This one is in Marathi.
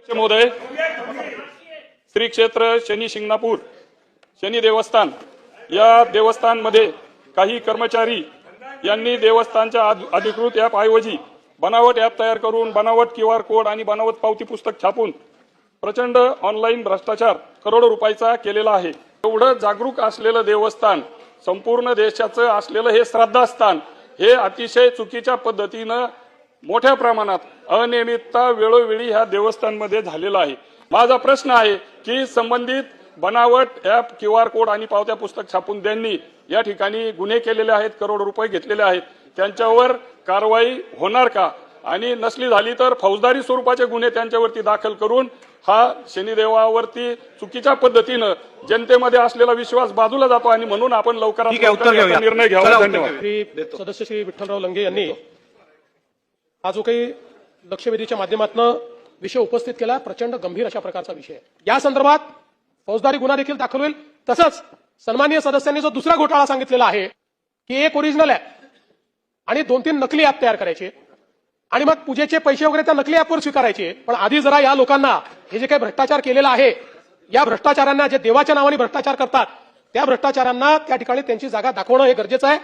महोदय, श्री क्षेत्र शनी शिंगणापूर शनी देवस्थान या देवस्थानमध्ये काही कर्मचारी यांनी देवस्थानच्या अधिकृत ॲप ऐवजी बनावट ॲप तयार करून बनावट QR कोड आणि बनावट पावती पुस्तक छापून प्रचंड ऑनलाईन भ्रष्टाचार करोडो रुपयाचा केलेला आहे। एवढं जागरूक असलेलं देवस्थान, संपूर्ण देशाचं असलेलं हे श्रद्धास्थान हे अतिशय चुकीच्या पद्धतीनं मोठ्या प्रमाणात अनियमितता वेळोवेळी ह्या देवस्थानमध्ये झालेला आहे। माझा प्रश्न आहे की संबंधित बनावट ॲप QR कोड आणि पावत्या पुस्तक छापून त्यांनी या ठिकाणी गुन्हे केलेले आहेत, करोड रुपये घेतलेले आहेत, त्यांच्यावर कारवाई होणार का? आणि नसली झाली तर फौजदारी स्वरूपाचे गुन्हे त्यांच्यावरती दाखल करून हा शनिदेवावरती चुकीच्या पद्धतीनं जनतेमध्ये असलेला विश्वास बाजूला जातो आणि म्हणून आपण लवकरात लवकर निर्णय घ्यावा। धन्यवाद। सदस्य श्री विठ्ठलराव लंगे यांनी हा जो काही लक्षवेधीच्या माध्यमातून विषय उपस्थित केला, प्रचंड गंभीर अशा प्रकारचा विषय आहे। या संदर्भात फौजदारी गुन्हा देखील दाखल होईल। तसंच सन्माननीय सदस्यांनी जो दुसरा घोटाळा सांगितलेला आहे की एक ओरिजिनल ॲप आणि 2-3 नकली ॲप तयार करायचे आणि मग पूजेचे पैसे वगैरे त्या नकली ॲपवर स्वीकारायचे। पण आधी जरा या लोकांना हे जे काही भ्रष्टाचार केलेला आहे, या भ्रष्टाचारांना जे देवाच्या नावाने भ्रष्टाचार करतात त्या भ्रष्टाचारांना त्या ठिकाणी त्यांची जागा दाखवणं हे गरजेचं आहे।